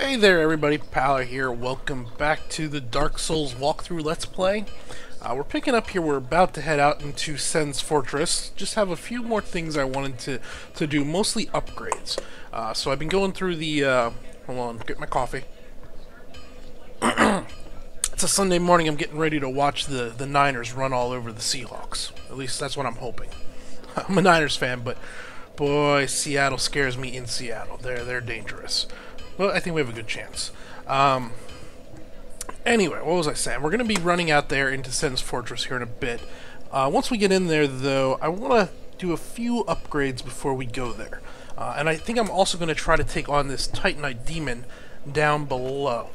Hey there everybody, Pala here. Welcome back to the Dark Souls walkthrough Let's Play. We're picking up here, we're about to head out into Sen's Fortress. Just have a few more things I wanted to do, mostly upgrades. So I've been going through the, hold on, get my coffee. It's a Sunday morning, I'm getting ready to watch the Niners run all over the Seahawks. At least that's what I'm hoping. I'm a Niners fan, but boy, Seattle scares me in Seattle. They're dangerous. Well, I think we have a good chance. Anyway, what was I saying? We're going to be running out there into Sen's Fortress here in a bit. Once we get in there, though, I want to do a few upgrades before we go there. And I think I'm also going to try to take on this Titanite Demon down below.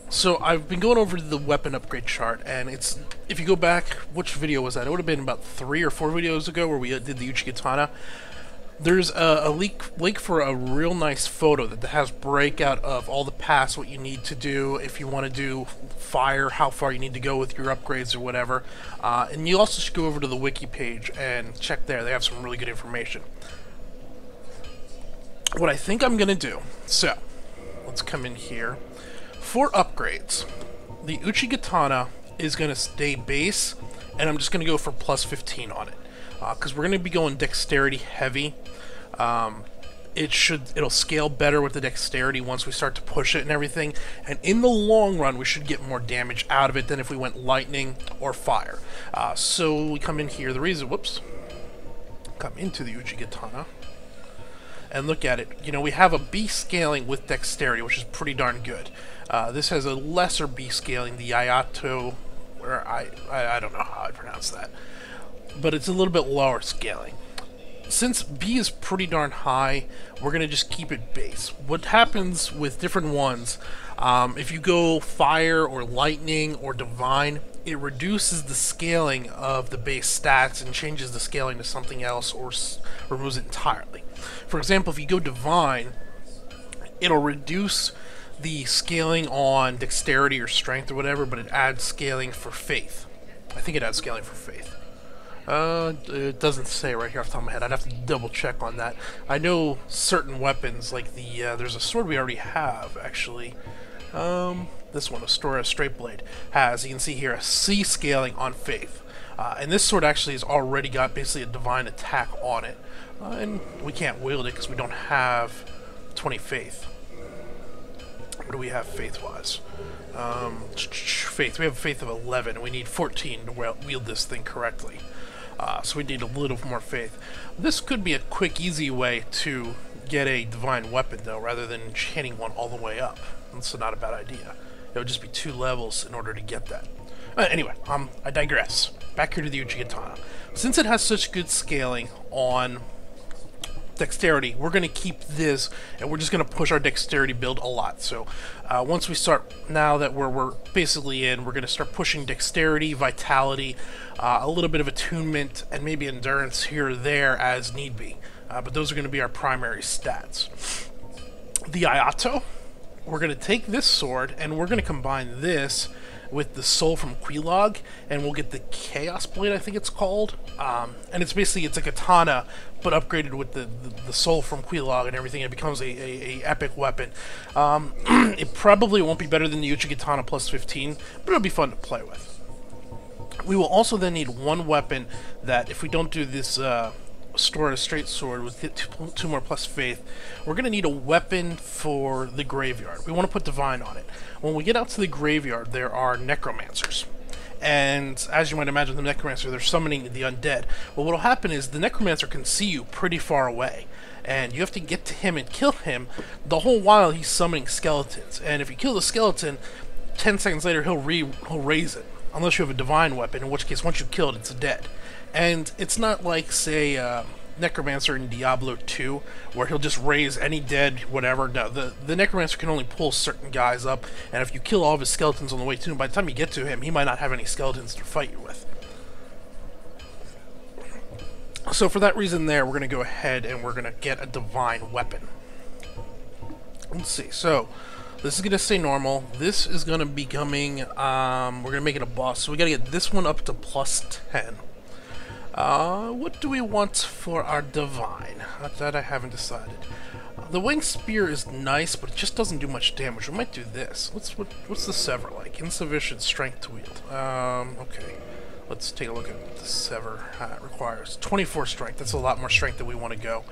So I've been going over the weapon upgrade chart, and it's, if you go back, which video was that? It would have been about 3 or 4 videos ago where we did the Uchigatana. There's a link for a real nice photo that has breakout of all the paths, what you need to do if you want to do fire, how far you need to go with your upgrades or whatever. And you also should go over to the wiki page and check there. They have some really good information. What I think I'm going to do, so let's come in here. For upgrades, the Uchigatana is going to stay base, and I'm just going to go for plus 15 on it. Because we're going to be going dexterity heavy. It'll scale better with the dexterity once we start to push it and everything. And in the long run, we should get more damage out of it than if we went lightning or fire. So we come in here. The reason, come into the Uchigatana and look at it. You know, we have a B scaling with dexterity, which is pretty darn good. This has a lesser B scaling, the Ayato, or I don't know how I pronounce that. But it's a little bit lower scaling. Since B is pretty darn high, we're going to just keep it base. What happens with different ones, if you go fire or lightning or divine, it reduces the scaling of the base stats and changes the scaling to something else or removes it entirely. For example, if you go divine, it'll reduce the scaling on dexterity or strength or whatever, but it adds scaling for faith. I think it adds scaling for faith. It doesn't say right here off the top of my head. I'd have to double check on that. I know certain weapons, like the, there's a sword we already have, actually. This one, a straight blade, has, you can see here, a C scaling on faith. And this sword actually has already got basically a divine attack on it. And we can't wield it because we don't have 20 faith. What do we have faith-wise? Faith. We have a faith of 11, and we need 14 to wield this thing correctly. So we need a little more faith. This could be a quick, easy way to get a divine weapon, though, rather than chaining one all the way up. That's not a bad idea. It would just be 2 levels in order to get that. Anyway, I digress. Back here to the Uchigatana. Since it has such good scaling on dexterity, we're going to keep this, and we're just going to push our dexterity build a lot. So once we start, now that we're basically in, we're going to start pushing dexterity, vitality, a little bit of attunement, and maybe endurance here or there as need be. But those are going to be our primary stats. The Ayato, we're going to take this sword, and we're going to combine this with the soul from Quelaag, and we'll get the Chaos Blade, I think it's called. And it's basically, it's a katana, but upgraded with the soul from Quelaag and everything. It becomes a epic weapon. It probably won't be better than the Uchigatana plus 15, but it'll be fun to play with. We will also then need one weapon that, if we don't do this store a straight sword with 2 more plus faith, we're going to need a weapon for the graveyard. We want to put divine on it. When we get out to the graveyard, there are necromancers. And as you might imagine, the necromancer, they're summoning the undead. Well, what will happen is the necromancer can see you pretty far away, and you have to get to him and kill him the whole while he's summoning skeletons. And if you kill the skeleton, 10 seconds later he'll raise it, unless you have a divine weapon, in which case once you kill it, it's dead. And it's not like, say, Necromancer in Diablo 2, where he'll just raise any dead whatever. No, the Necromancer can only pull certain guys up, and if you kill all of his skeletons on the way to him, by the time you get to him, he might not have any skeletons to fight you with. So for that reason there, we're going to go ahead and we're going to get a divine weapon. Let's see, so this is going to stay normal. This is going to be coming, we're going to make it a boss, so we got to get this one up to plus 10. What do we want for our divine? That I haven't decided. The winged spear is nice, but it just doesn't do much damage. We might do this. What's the sever like? Insufficient strength to wield. Okay. Let's take a look at what the sever it requires. 24 strength. That's a lot more strength than we want to go.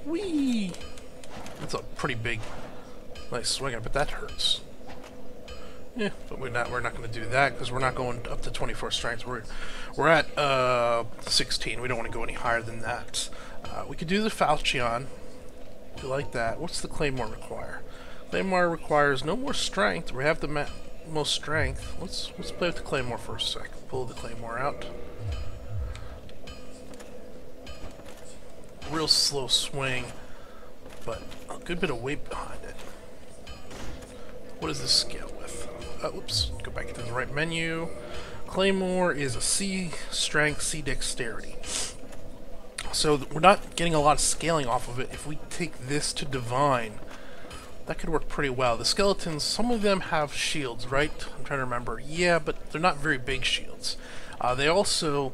Whee! That's a pretty big, nice swing, but that hurts. Yeah, but we're not going to do that because we're not going up to 24 strength. We're at 16. We don't want to go any higher than that. We could do the Falchion. If you like that. What's the Claymore require? Claymore requires no more strength. We have the most strength. Let's play with the Claymore for a sec. Pull the Claymore out. Real slow swing, but a good bit of weight behind it. What does this scale with? Oops, go back into the right menu. Claymore is a C strength, C dexterity. So we're not getting a lot of scaling off of it. If we take this to divine, that could work pretty well. The skeletons, some of them have shields, right? I'm trying to remember. Yeah, but they're not very big shields. They also,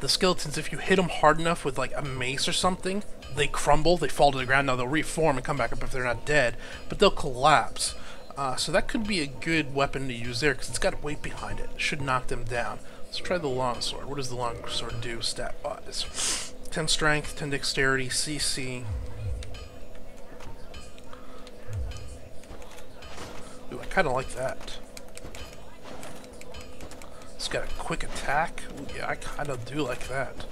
the skeletons, if you hit them hard enough with like a mace or something, they crumble, they fall to the ground. Now they'll reform and come back up if they're not dead, but they'll collapse. So that could be a good weapon to use there because it's got weight behind it. It should knock them down. Let's try the longsword. What does the longsword do stat-wise? 10 strength, 10 dexterity, CC. Ooh, I kind of like that. It's got a quick attack. Ooh, yeah, I kind of do like that.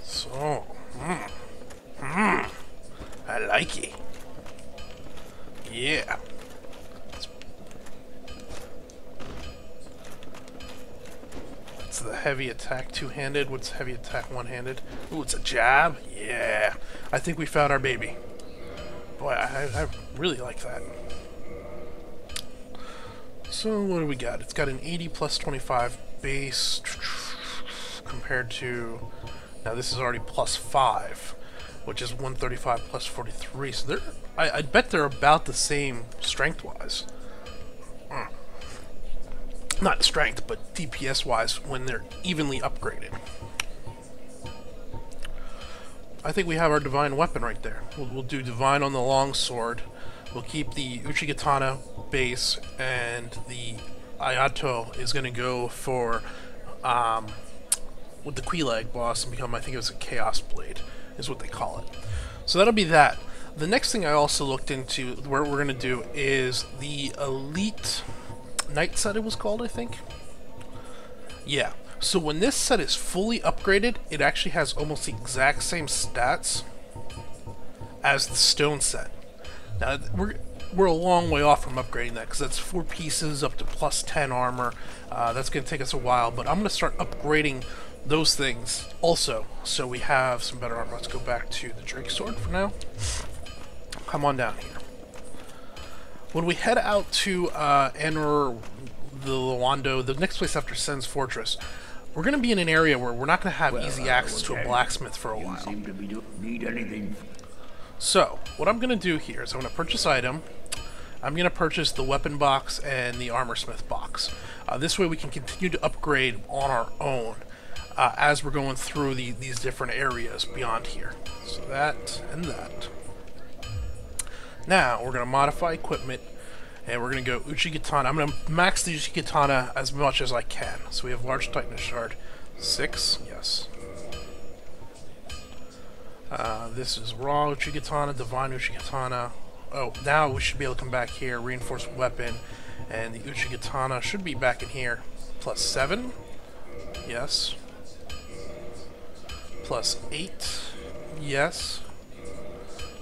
So, I like it. Yeah. It's the heavy attack two-handed. What's heavy attack one-handed? Ooh, it's a jab? Yeah. I think we found our baby. Boy, I really like that. So, what do we got? It's got an 80 plus 25 base compared to... Now, this is already plus 5, which is 135 plus 43. So, they're... I bet they're about the same strength-wise. Not strength, but DPS-wise when they're evenly upgraded. I think we have our divine weapon right there. We'll do divine on the longsword. We'll keep the Uchigatana base, and the Ayato is going to go for with the Quelaag boss and become, I think it was a Chaos Blade, is what they call it. So that'll be that. The next thing I also looked into, where we're going to do, is the Elite Knight set, it was called, I think. Yeah. So when this set is fully upgraded, it actually has almost the exact same stats as the stone set. Now, we're a long way off from upgrading that, because that's 4 pieces up to plus 10 armor. That's going to take us a while, but I'm going to start upgrading those things also, so we have some better armor. Let's go back to the Drake Sword for now. Come on down here. When we head out to Anor, the Loando, the next place after Sen's Fortress, we're going to be in an area where we're not going to have easy access to a blacksmith for a while. Need anything? So, what I'm going to do here is I'm going to purchase item. I'm going to purchase the weapon box and the armor smith box. This way we can continue to upgrade on our own as we're going through these different areas beyond here. So that and that. Now, we're going to modify equipment, and we're going to go Uchigatana. I'm going to max the Uchigatana as much as I can. So we have large Titanus Shard. 6, yes. This is raw Uchigatana, divine Uchigatana. Oh, now we should be able to come back here, reinforced weapon, and the Uchigatana should be back in here. Plus 7, yes. Plus 8, yes.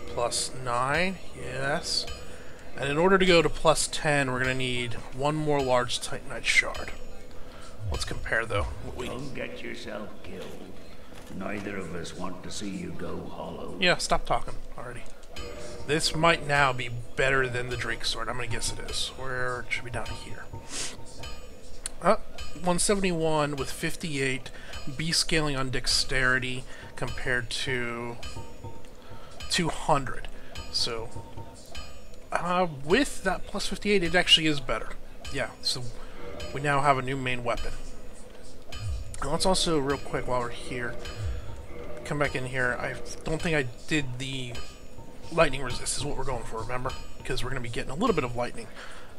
Plus 9, yes. And in order to go to plus 10, we're going to need one more large Titanite Shard. Let's compare, though. Don't get yourself killed. Neither of us want to see you go hollow. Yeah, stop talking already. This might now be better than the Drake Sword. I'm going to guess it is. Where it should be down here. 171 with 58. B scaling on dexterity compared to 200. So, with that plus 58, it actually is better. Yeah, so we now have a new main weapon. And let's also, real quick while we're here, come back in here. I don't think I did the lightning resist is what we're going for, remember? Because we're going to be getting a little bit of lightning.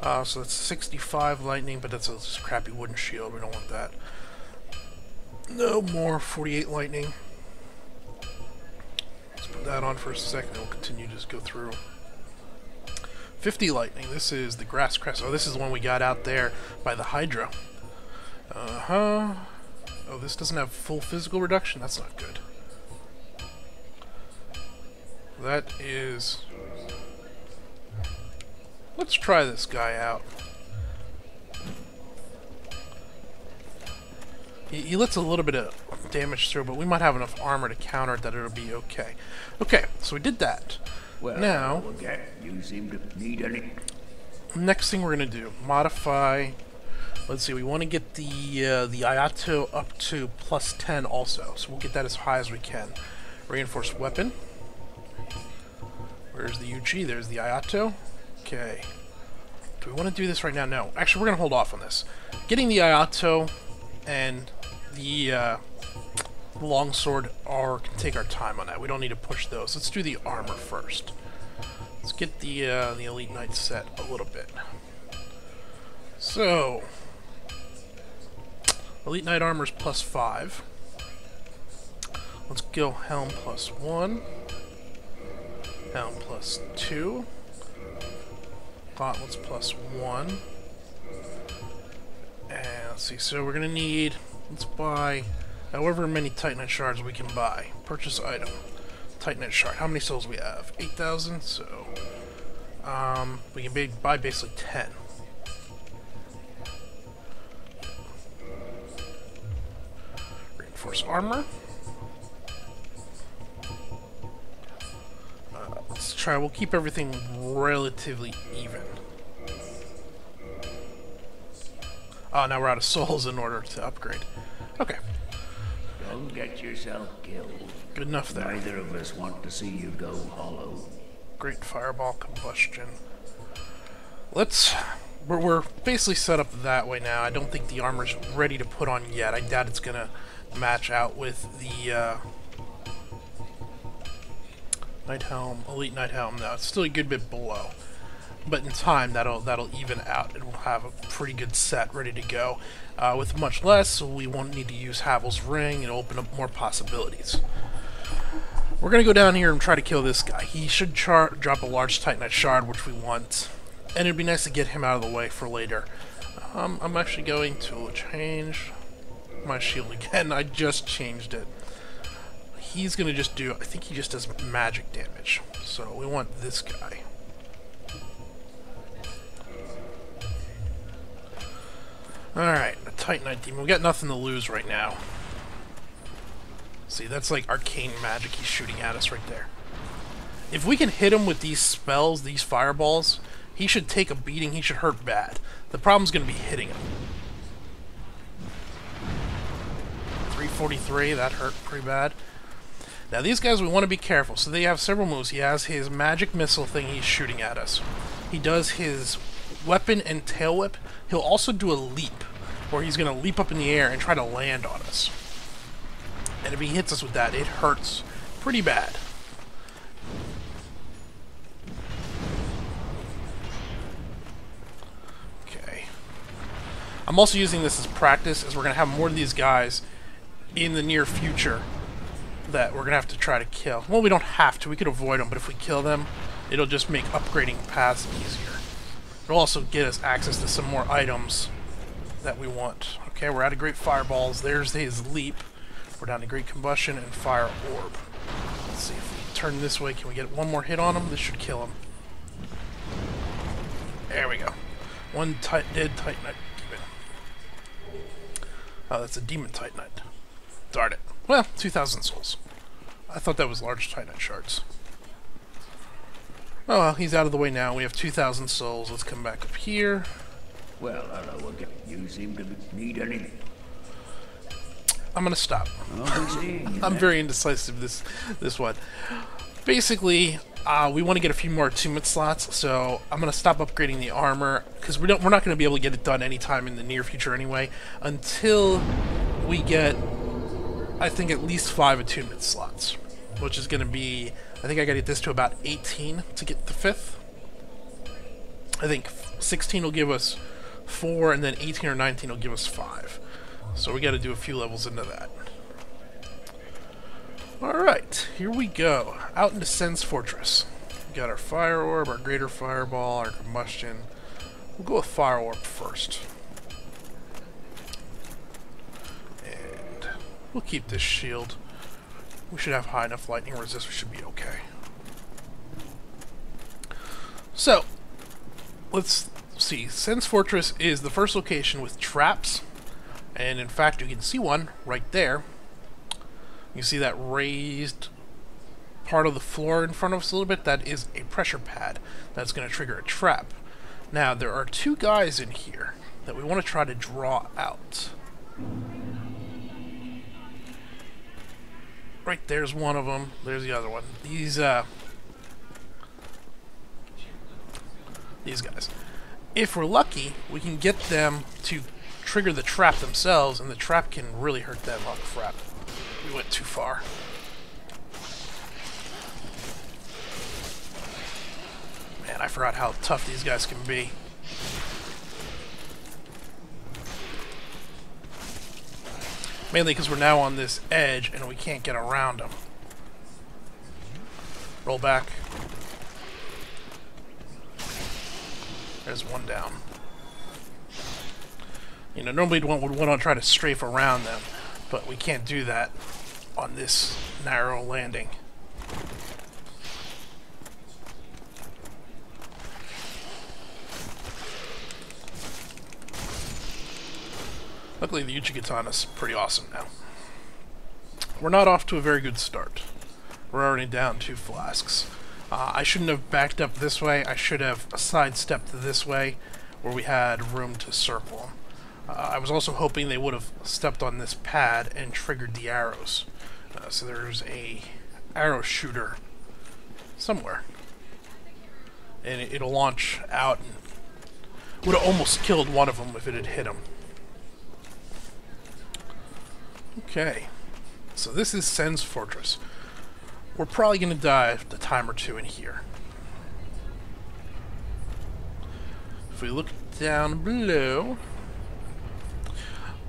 So that's 65 lightning, but that's a crappy wooden shield. We don't want that. No more 48 lightning. Let's put that on for a second, and we'll continue to just go through. 50 lightning. This is the grass crest. Oh, this is the one we got out there by the Hydra. Uh-huh. Oh, this doesn't have full physical reduction? That's not good. That is... Let's try this guy out. He lets a little bit of damage through, but we might have enough armor to counter it that it'll be okay. Okay, so we did that. Well, now, you seem to need any. Next thing we're gonna do, modify. Let's see, we want to get the Ayato up to plus 10 also, so we'll get that as high as we can. Reinforced weapon. Where's the UG? There's the Ayato. Okay. Do we want to do this right now? No. Actually, we're going to hold off on this. Getting the Ayato and the longsword can take our time on that. We don't need to push those. Let's do the armor first. Let's get the Elite Knight set a little bit. So, Elite Knight armor is plus 5. Let's go Helm plus 1. Helm plus 2. Gauntlets plus 1. And let's see, so we're gonna need, let's buy however many Titanite shards we can buy. Purchase item. Titanite shard. How many souls we have? 8,000, so we can buy basically 10. Reinforce armor. Let's try, we'll keep everything relatively even. Oh, now we're out of souls in order to upgrade. Okay. Don't get yourself killed. Good enough there. Neither of us want to see you go hollow. Great fireball combustion. We're basically set up that way now. I don't think the armor's ready to put on yet. I doubt it's gonna match out with the Night Helm, Elite Night Helm. No, it's still a good bit below. But in time, that'll even out, and we'll have a pretty good set ready to go. With much less, so we won't need to use Havel's Ring and open up more possibilities. We're going to go down here and try to kill this guy. He should drop a large Titanite shard, which we want. And it'd be nice to get him out of the way for later. I'm actually going to change my shield again. I just changed it. He's going to just do, I think he just does magic damage. So we want this guy. Alright, a Titanite Demon. We got nothing to lose right now. See, that's like arcane magic he's shooting at us right there. If we can hit him with these spells, these fireballs, he should take a beating, he should hurt bad. The problem's going to be hitting him. 343, that hurt pretty bad. Now these guys, we want to be careful. So they have several moves. He has his magic missile thing he's shooting at us. He does his weapon and tail whip. He'll also do a leap, where he's going to leap up in the air and try to land on us. And if he hits us with that, it hurts pretty bad. Okay. I'm also using this as practice, as we're going to have more of these guys in the near future that we're going to have to try to kill. Well, we don't have to. We could avoid them, but if we kill them, it'll just make upgrading paths easier. It'll also get us access to some more items that we want. Okay, we're out of Great Fireballs. There's his leap. We're down to Great Combustion and Fire Orb. Let's see if we turn this way. Can we get one more hit on him? This should kill him. There we go. One dead Titanite Demon. Oh, that's a Demon Titanite. Darn it. Well, 2,000 souls. I thought that was large Titanite shards. Oh well, he's out of the way now. We have 2,000 souls. Let's come back up here. Well, hello again. You seem to need anything. I'm gonna stop. I'm very indecisive this one. Basically, we want to get a few more attunement slots, so I'm gonna stop upgrading the armor because we're not gonna be able to get it done anytime in the near future anyway. Until we get I think, at least 5 attunement slots, which is going to be, I think I got to get this to about 18 to get the 5th. I think 16 will give us 4, and then 18 or 19 will give us 5. So we got to do a few levels into that. Alright, here we go. Out into Sen's Fortress. We got our Fire Orb, our Greater Fireball, our Combustion. We'll go with Fire Orb first. And we'll keep this shield. We should have high enough lightning resist. We should be okay. So, let's see. Sen's Fortress is the first location with traps. And in fact, you can see one right there. You see that raised part of the floor in front of us a little bit? That is a pressure pad. That's going to trigger a trap. Now, there are 2 guys in here that we want to try to draw out. Right there's one of them. There's the other one. These guys. If we're lucky, we can get them to trigger the trap themselves, and the trap can really hurt them. Oh, crap. We went too far. Man, I forgot how tough these guys can be. Mainly because we're now on this edge and we can't get around them. Roll back. There's one down. You know, normally we'd want to try to strafe around them, but we can't do that on this narrow landing. Luckily, the Uchigatana's pretty awesome now. We're not off to a very good start. We're already down 2 flasks. I shouldn't have backed up this way. I should have sidestepped this way, where we had room to circle them. I was also hoping they would have stepped on this pad and triggered the arrows. So there's a arrow shooter somewhere. And it'll launch out and would have almost killed one of them if it had hit him. Okay. So this is Sen's Fortress. We're probably going to die a time or 2 in here. If we look down below,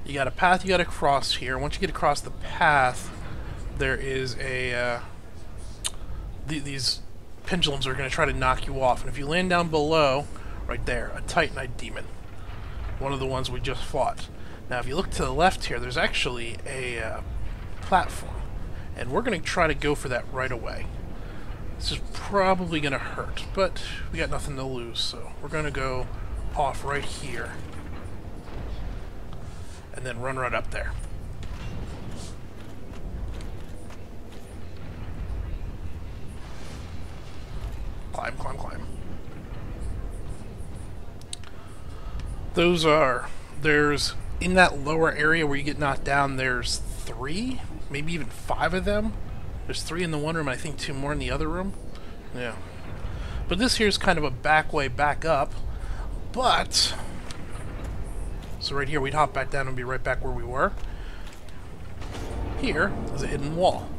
you got a path you got to cross here. Once you get across the path, there is a these pendulums are going to try to knock you off. And if you land down below, right there, a Titanite demon, one of the ones we just fought. Now, if you look to the left here, there's actually a platform, and we're going to try to go for that right away. This is probably going to hurt, but we got nothing to lose, so we're going to go off right here. And then run right up there. Climb, climb, climb. There's, in that lower area where you get knocked down, there's 3, maybe even 5 of them. There's 3 in the one room, and I think 2 more in the other room. Yeah. But this here's kind of a back way back up, but... So right here, we'd hop back down and be right back where we were. Here is a hidden wall.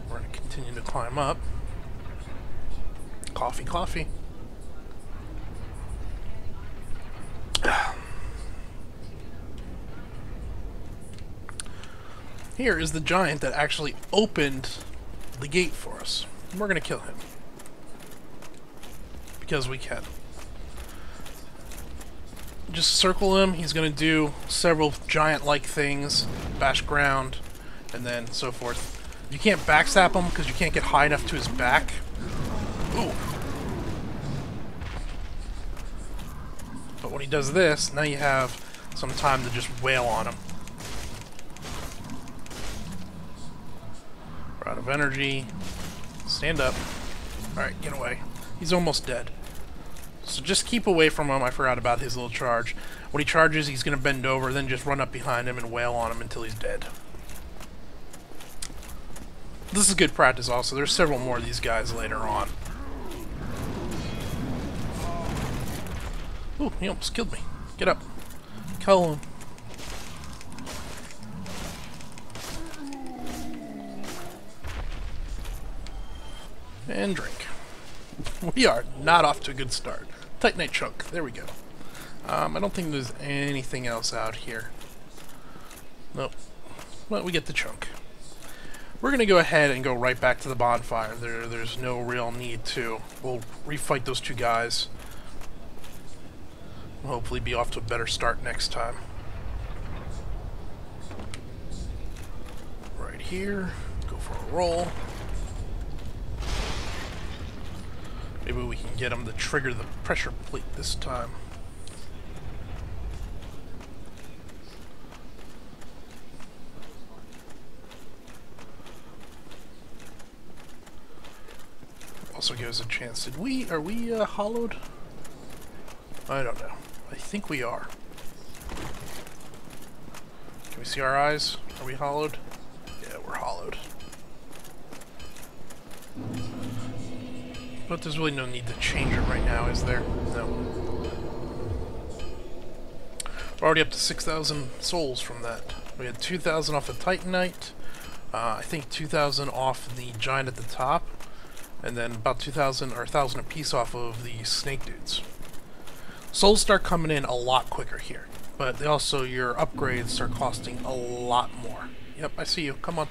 We're going to continue to climb up. Coffee, coffee. Here is the giant that actually opened the gate for us. And we're going to kill him. Because we can. Just circle him. He's going to do several giant-like things. Bash ground, and then so forth. You can't backstab him because you can't get high enough to his back. Ooh. But when he does this, now you have some time to just wail on him. We're out of energy. Stand up. Alright, get away. He's almost dead. So just keep away from him. I forgot about his little charge. When he charges, he's going to bend over, then just run up behind him and wail on him until he's dead. This is good practice also. There's several more of these guys later on. Ooh, he almost killed me. Get up. Kill him. And drink. We are not off to a good start. Titanite chunk. There we go. I don't think there's anything else out here. Nope. Well, we get the chunk. We're going to go ahead and go right back to the bonfire. There's no real need to. We'll refight those two guys. We'll hopefully be off to a better start next time. Right here. Go for a roll. Maybe we can get him to trigger the pressure plate this time. Also gives us a chance. Are we hollowed? I don't know. I think we are. Can we see our eyes? Are we hollowed? Yeah, we're hollowed. But there's really no need to change it right now, is there? No. We're already up to 6,000 souls from that. We had 2,000 off the Titanite. I think 2,000 off the giant at the top. And then about 2,000 or 1,000 apiece off of the snake dudes. Souls start coming in a lot quicker here, but they also, your upgrades start costing a lot more. Yep, I see you. Come on.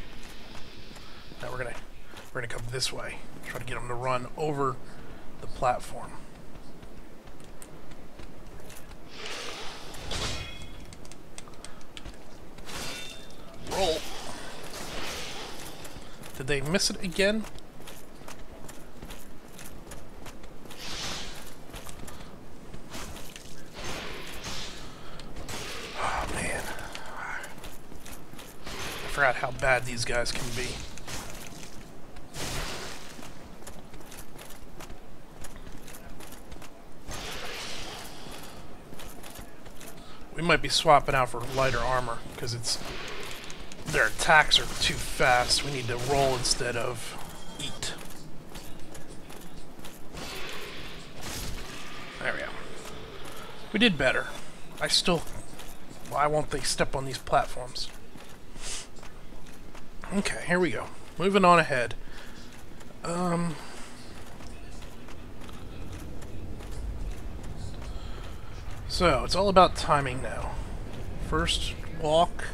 Now we're gonna come this way. Try to get them to run over the platform. Roll. Did they miss it again? I forgot how bad these guys can be. We might be swapping out for lighter armor because their attacks are too fast. We need to roll instead of eat. There we go. We did better. Why won't they step on these platforms? Okay, here we go. Moving on ahead. So, it's all about timing now. First, walk.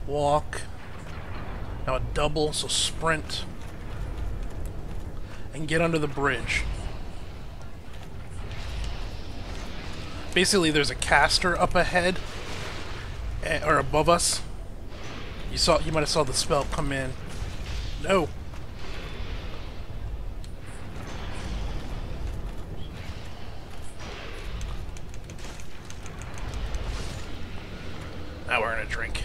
Walk. Now a double, so sprint. And get under the bridge. Basically, there's a caster up ahead, or above us. You might have saw the spell come in. No. Now we're gonna drink.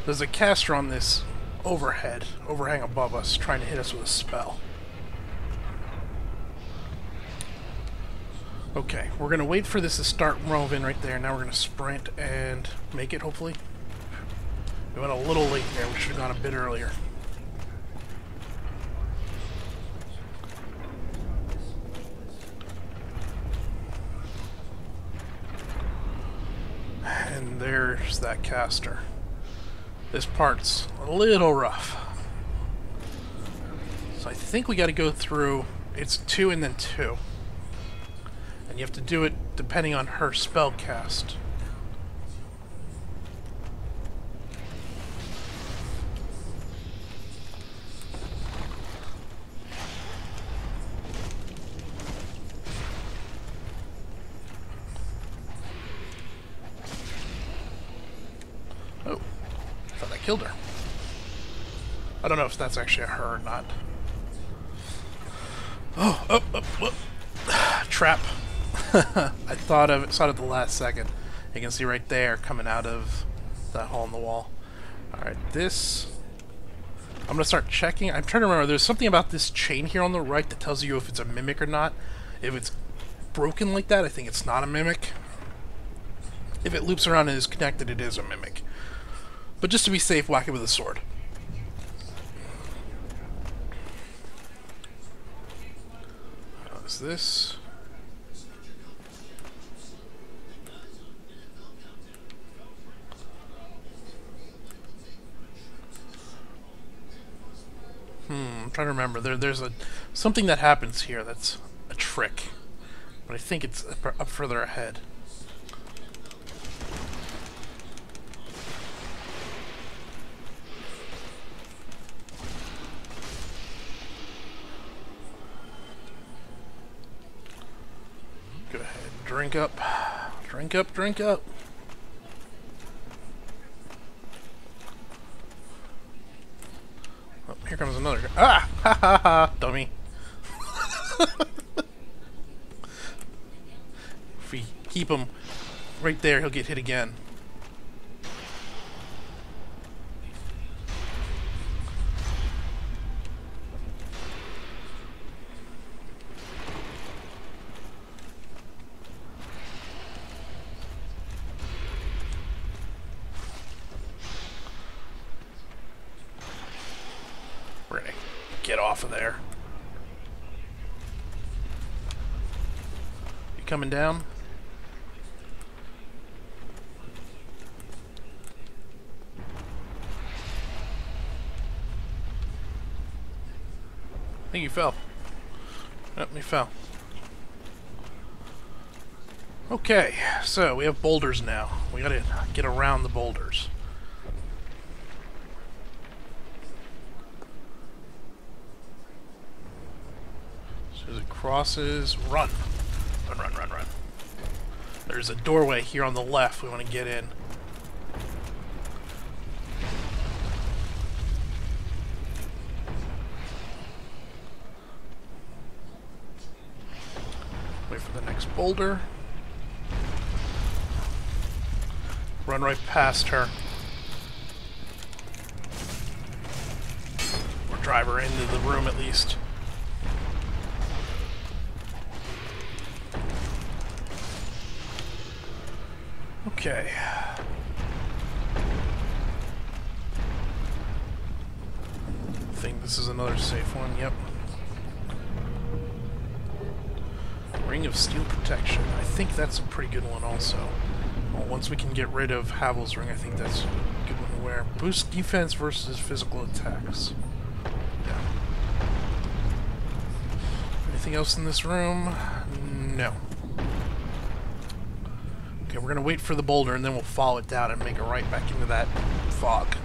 There's a caster on this overhang above us, trying to hit us with a spell. Okay, we're gonna wait for this to start roving right there. Now we're gonna sprint and make it, hopefully. We went a little late there. We should have gone a bit earlier. And there's that caster. This part's a little rough. So I think we got to go through. It's 2 and then 2. And you have to do it depending on her spell cast. Oh, I thought I killed her. I don't know if that's actually a her or not. Oh, trap. I saw it at the last second. You can see right there coming out of that hole in the wall. Alright, this... I'm going to start checking. I'm trying to remember. There's something about this chain here on the right that tells you if it's a mimic or not. If it's broken like that, I think it's not a mimic. If it loops around and is connected, it is a mimic. But just to be safe, whack it with a sword. How's this? I'm trying to remember. There's something that happens here that's a trick, but I think it's up further ahead. Go ahead, drink up, drink up, drink up. Oh, here comes another guy. Ah! Ha ha ha! Dummy. If we keep him right there, he'll get hit again. We're gonna get off of there. You coming down? I think you fell. Yep, he fell. Okay, so we have boulders now. We gotta get around the boulders. As it crosses, run. Run, run, run, run. There's a doorway here on the left we want to get in. Wait for the next boulder. Run right past her. Or drive her into the room at least. Okay. I think this is another safe one, yep. Ring of Steel Protection. I think that's a pretty good one also. Well, once we can get rid of Havel's Ring, I think that's a good one to wear. Boost defense versus physical attacks. Yeah. Anything else in this room? No. Okay, we're gonna wait for the boulder and then we'll follow it down and make it right back into that fog.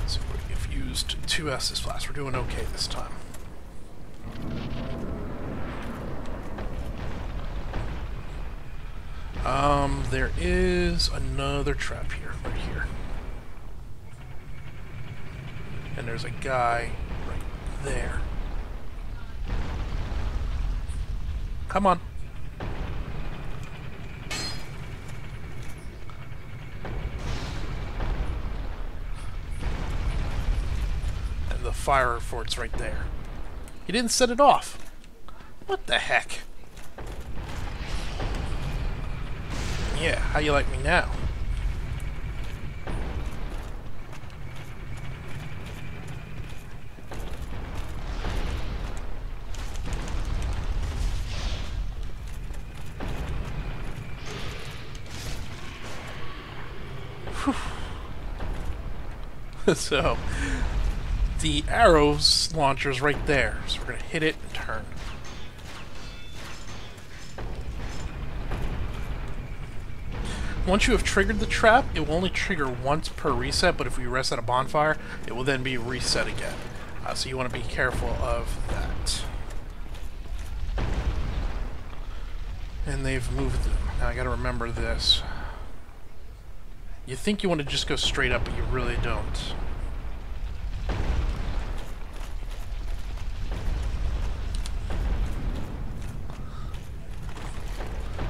So we've used 2 Estus flasks. We're doing okay this time. There is another trap here, right here. And there's a guy right there. Come on. And the fire fort's right there. He didn't set it off. What the heck? Yeah, how you like me now? So, the arrows launcher's right there, so we're gonna hit it and turn. Once you have triggered the trap, it will only trigger once per reset, but if we rest at a bonfire, it will then be reset again. So you want to be careful of that. And they've moved them. Now I gotta remember this. You think you want to just go straight up, but you really don't.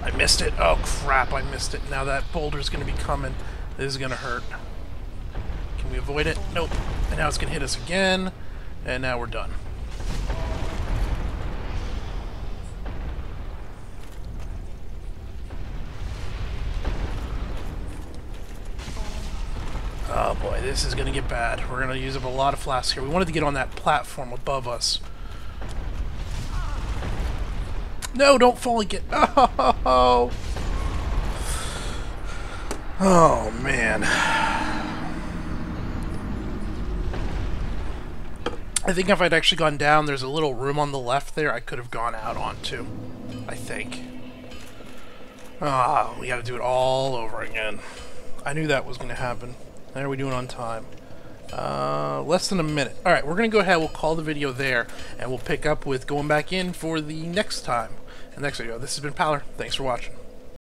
I missed it. Oh crap, I missed it. Now that boulder's gonna be coming. This is gonna hurt. Can we avoid it? Nope. And now it's gonna hit us again. And now we're done. Oh boy, this is gonna get bad. We're gonna use up a lot of flasks here. We wanted to get on that platform above us. No, don't fall again. Oh, oh man. I think if I'd actually gone down, there's a little room on the left there I could have gone out onto. I think. Ah, we gotta do it all over again. I knew that was gonna happen. How are we doing on time? Less than a minute. Alright, we're gonna go ahead, we'll call the video there, and we'll pick up with going back in for the next time. The next video. This has been Powler. Thanks for watching.